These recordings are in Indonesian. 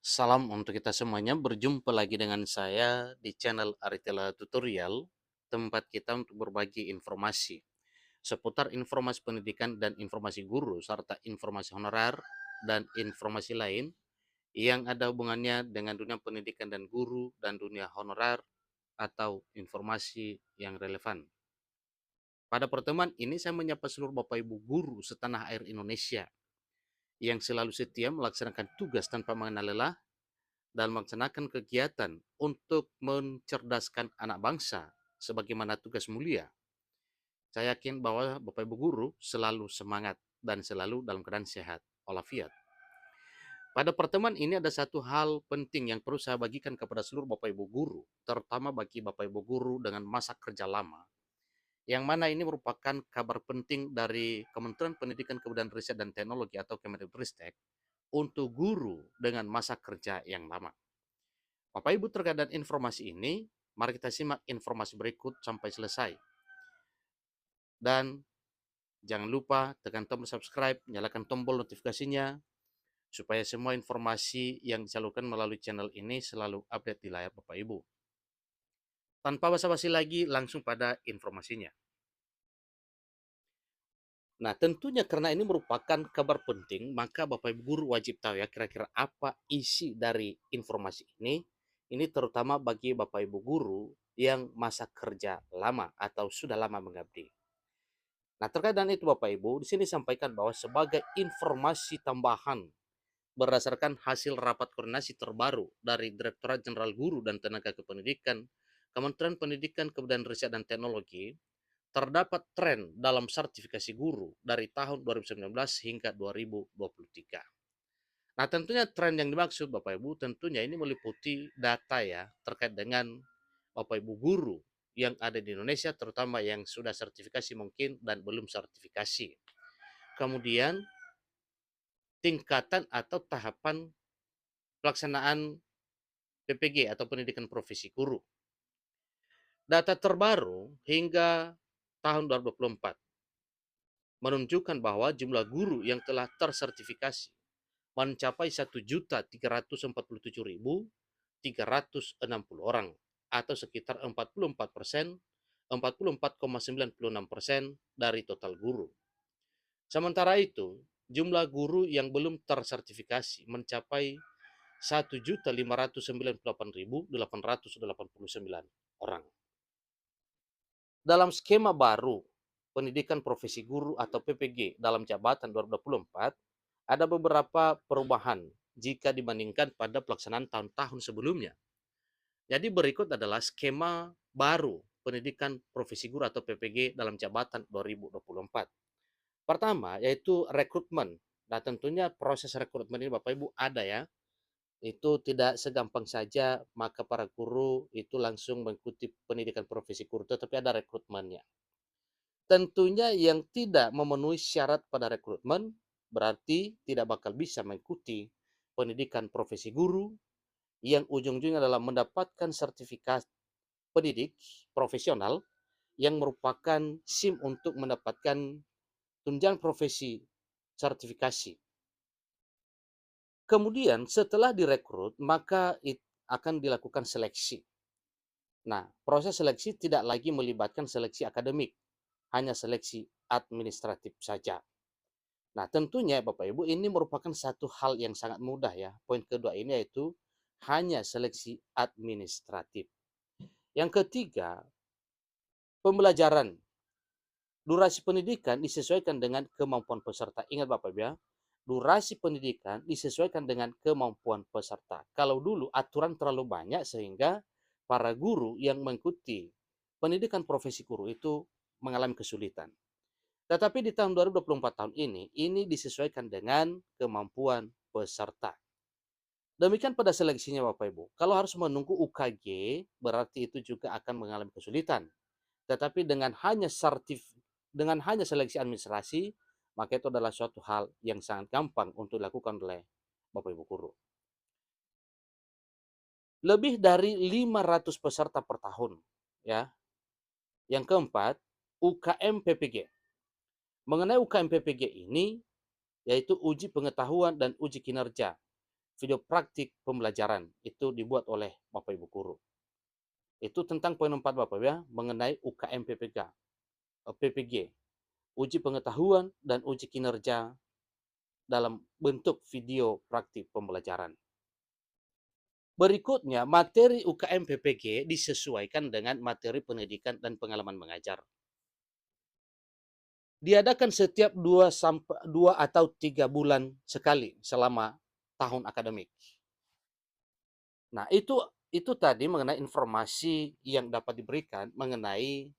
Salam untuk kita semuanya, berjumpa lagi dengan saya di channel Aritela Tutorial, tempat kita untuk berbagi informasi seputar informasi pendidikan dan informasi guru, serta informasi honorer dan informasi lain yang ada hubungannya dengan dunia pendidikan dan guru dan dunia honorer atau informasi yang relevan. Pada pertemuan ini saya menyapa seluruh Bapak Ibu guru setanah air Indonesia yang selalu setia melaksanakan tugas tanpa mengenal lelah dan melaksanakan kegiatan untuk mencerdaskan anak bangsa sebagaimana tugas mulia. Saya yakin bahwa Bapak Ibu guru selalu semangat dan selalu dalam keadaan sehat walafiat. Pada pertemuan ini ada satu hal penting yang perlu saya bagikan kepada seluruh Bapak Ibu guru, terutama bagi Bapak Ibu guru dengan masa kerja lama, yang mana ini merupakan kabar penting dari Kementerian Pendidikan Kebudayaan Riset dan Teknologi atau Kemendikbudristek untuk guru dengan masa kerja yang lama. Bapak Ibu terkait dengan informasi ini, mari kita simak informasi berikut sampai selesai. Dan jangan lupa tekan tombol subscribe, nyalakan tombol notifikasinya, supaya semua informasi yang disalurkan melalui channel ini selalu update di layar Bapak Ibu. Tanpa basa-basi lagi, langsung pada informasinya. Nah, tentunya karena ini merupakan kabar penting, maka Bapak Ibu guru wajib tahu ya kira-kira apa isi dari informasi ini. Ini terutama bagi Bapak Ibu guru yang masa kerja lama atau sudah lama mengabdi. Nah, terkait dengan itu Bapak Ibu, di sini sampaikan bahwa sebagai informasi tambahan berdasarkan hasil rapat koordinasi terbaru dari Direktorat Jenderal Guru dan Tenaga Kependidikan, Kementerian Pendidikan, Kebudayaan Riset dan Teknologi, terdapat tren dalam sertifikasi guru dari tahun 2019 hingga 2023. Nah, tentunya tren yang dimaksud Bapak Ibu tentunya ini meliputi data ya terkait dengan Bapak Ibu guru yang ada di Indonesia, terutama yang sudah sertifikasi mungkin dan belum sertifikasi. Kemudian tingkatan atau tahapan pelaksanaan PPG atau pendidikan profesi guru. Data terbaru hingga tahun 2024 menunjukkan bahwa jumlah guru yang telah tersertifikasi mencapai 1.347.360 orang atau sekitar 44%, 44,96% dari total guru. Sementara itu, jumlah guru yang belum tersertifikasi mencapai 1.598.889 orang. Dalam skema baru pendidikan profesi guru atau PPG dalam jabatan 2024, ada beberapa perubahan jika dibandingkan pada pelaksanaan tahun-tahun sebelumnya. Jadi berikut adalah skema baru pendidikan profesi guru atau PPG dalam jabatan 2024. Pertama, yaitu rekrutmen. Nah, tentunya proses rekrutmen ini Bapak Ibu ada ya. Itu tidak segampang saja maka para guru itu langsung mengikuti pendidikan profesi guru, tetapi ada rekrutmennya. Tentunya yang tidak memenuhi syarat pada rekrutmen berarti tidak bakal bisa mengikuti pendidikan profesi guru yang ujung-ujungnya adalah mendapatkan sertifikat pendidik profesional yang merupakan SIM untuk mendapatkan tunjangan profesi sertifikasi. Kemudian setelah direkrut maka akan dilakukan seleksi. Nah, proses seleksi tidak lagi melibatkan seleksi akademik, hanya seleksi administratif saja. Nah, tentunya Bapak Ibu ini merupakan satu hal yang sangat mudah ya. Poin kedua ini yaitu hanya seleksi administratif. Yang ketiga, pembelajaran. Durasi pendidikan disesuaikan dengan kemampuan peserta. Ingat Bapak Ibu ya, durasi pendidikan disesuaikan dengan kemampuan peserta. Kalau dulu aturan terlalu banyak sehingga para guru yang mengikuti pendidikan profesi guru itu mengalami kesulitan. Tetapi di tahun 2024 tahun ini disesuaikan dengan kemampuan peserta. Demikian pada seleksinya Bapak Ibu. Kalau harus menunggu UKG, berarti itu juga akan mengalami kesulitan. Tetapi dengan hanya seleksi administrasi, maka itu adalah suatu hal yang sangat gampang untuk dilakukan oleh Bapak Ibu guru. Lebih dari 500 peserta per tahun, ya. Yang keempat, UKM PPG. Mengenai UKM PPG ini, yaitu uji pengetahuan dan uji kinerja. video praktik pembelajaran itu dibuat oleh Bapak Ibu guru. Itu tentang poin 4 Bapak ya, mengenai UKM PPG, uji pengetahuan dan uji kinerja dalam bentuk video praktik pembelajaran. Berikutnya, materi UKM PPG disesuaikan dengan materi pendidikan dan pengalaman mengajar. Diadakan setiap 2 atau 3 bulan sekali selama tahun akademik. Nah, itu tadi mengenai informasi yang dapat diberikan mengenai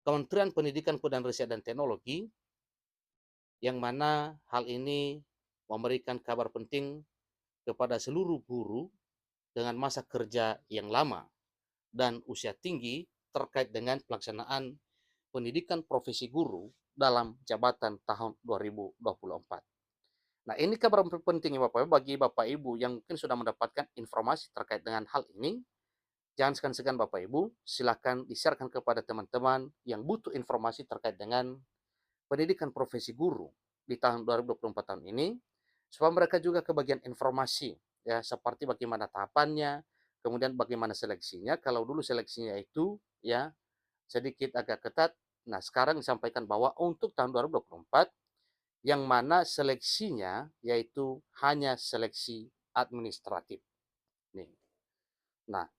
Kementerian Pendidikan, Kebudayaan Riset dan Teknologi, yang mana hal ini memberikan kabar penting kepada seluruh guru dengan masa kerja yang lama dan usia tinggi terkait dengan pelaksanaan pendidikan profesi guru dalam jabatan tahun 2024. Nah, ini kabar penting ya Bapak Ibu, bagi Bapak Ibu yang mungkin sudah mendapatkan informasi terkait dengan hal ini. Jangan segan-segan Bapak Ibu, silakan di-sharekan kepada teman-teman yang butuh informasi terkait dengan pendidikan profesi guru di tahun 2024 tahun ini, supaya mereka juga kebagian informasi ya, seperti bagaimana tahapannya, kemudian bagaimana seleksinya. Kalau dulu seleksinya itu ya sedikit agak ketat, nah sekarang disampaikan bahwa untuk tahun 2024 yang mana seleksinya yaitu hanya seleksi administratif. Nih. Nah,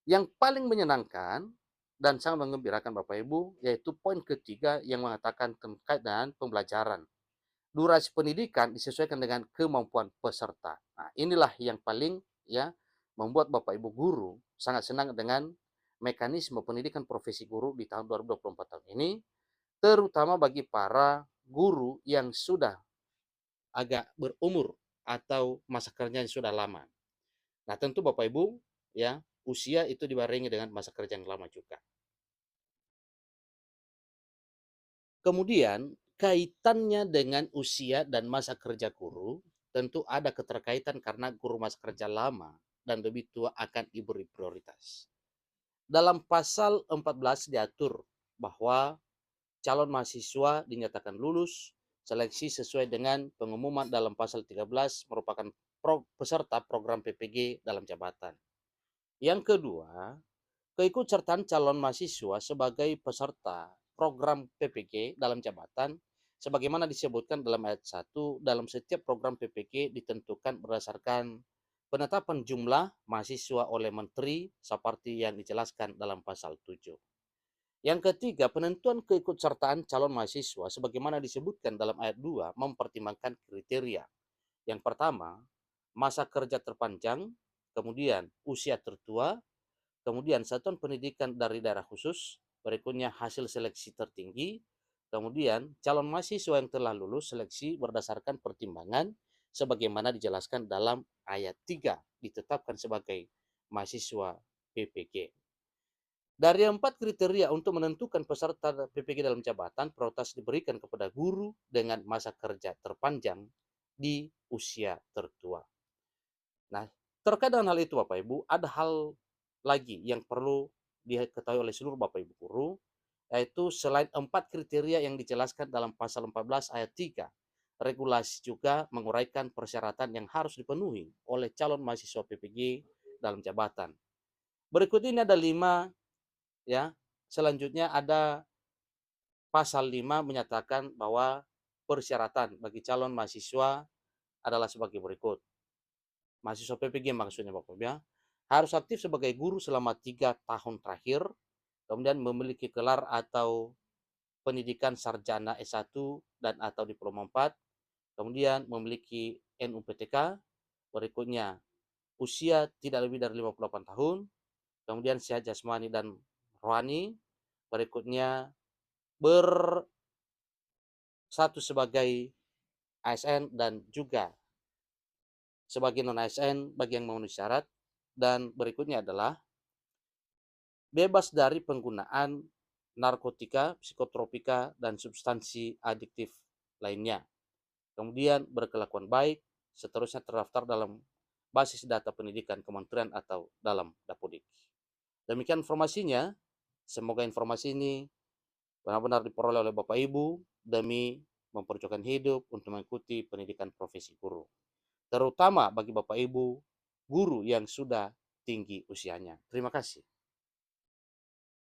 yang paling menyenangkan dan sangat mengembirakan Bapak Ibu yaitu poin ketiga yang mengatakan terkait dengan pembelajaran. Durasi pendidikan disesuaikan dengan kemampuan peserta. Nah, inilah yang paling ya membuat Bapak Ibu guru sangat senang dengan mekanisme pendidikan profesi guru di tahun 2024 tahun ini, terutama bagi para guru yang sudah agak berumur atau masa kerjanya sudah lama. Nah, tentu Bapak Ibu ya, usia itu dibarengi dengan masa kerja yang lama juga. Kemudian kaitannya dengan usia dan masa kerja guru, tentu ada keterkaitan karena guru masa kerja lama dan lebih tua akan diberi prioritas. Dalam pasal 14 diatur bahwa calon mahasiswa dinyatakan lulus seleksi sesuai dengan pengumuman dalam pasal 13 merupakan peserta program PPG dalam jabatan. Yang kedua, keikutsertaan calon mahasiswa sebagai peserta program PPG dalam jabatan sebagaimana disebutkan dalam ayat 1, dalam setiap program PPG ditentukan berdasarkan penetapan jumlah mahasiswa oleh menteri seperti yang dijelaskan dalam pasal 7. Yang ketiga, penentuan keikutsertaan calon mahasiswa sebagaimana disebutkan dalam ayat 2 mempertimbangkan kriteria. Yang pertama, masa kerja terpanjang, kemudian usia tertua, kemudian satuan pendidikan dari daerah khusus, berikutnya hasil seleksi tertinggi, kemudian calon mahasiswa yang telah lulus seleksi berdasarkan pertimbangan sebagaimana dijelaskan dalam ayat 3 ditetapkan sebagai mahasiswa PPG. Dari 4 kriteria untuk menentukan peserta PPG dalam jabatan, prioritas diberikan kepada guru dengan masa kerja terpanjang di usia tertua. Nah, terkait dengan hal itu Bapak Ibu, ada hal lagi yang perlu diketahui oleh seluruh Bapak Ibu guru, yaitu selain 4 kriteria yang dijelaskan dalam pasal 14 ayat 3, regulasi juga menguraikan persyaratan yang harus dipenuhi oleh calon mahasiswa PPG dalam jabatan. Berikut ini ada 5 ya. Selanjutnya ada pasal 5 menyatakan bahwa persyaratan bagi calon mahasiswa adalah sebagai berikut. Mahasiswa PPG maksudnya Bapak ya, harus aktif sebagai guru selama 3 tahun terakhir, kemudian memiliki gelar atau pendidikan sarjana S1 dan atau diploma 4, kemudian memiliki NUPTK, berikutnya usia tidak lebih dari 58 tahun, kemudian sehat jasmani dan rohani, berikutnya bersatu sebagai ASN dan juga sebagai non ASN bagi yang memenuhi syarat, dan berikutnya adalah bebas dari penggunaan narkotika, psikotropika, dan substansi adiktif lainnya. Kemudian berkelakuan baik, seterusnya terdaftar dalam basis data pendidikan kementerian atau dalam Dapodik. Demikian informasinya. Semoga informasi ini benar-benar diperoleh oleh Bapak Ibu demi memperjuangkan hidup untuk mengikuti pendidikan profesi guru. terutama bagi Bapak Ibu guru yang sudah tinggi usianya. Terima kasih.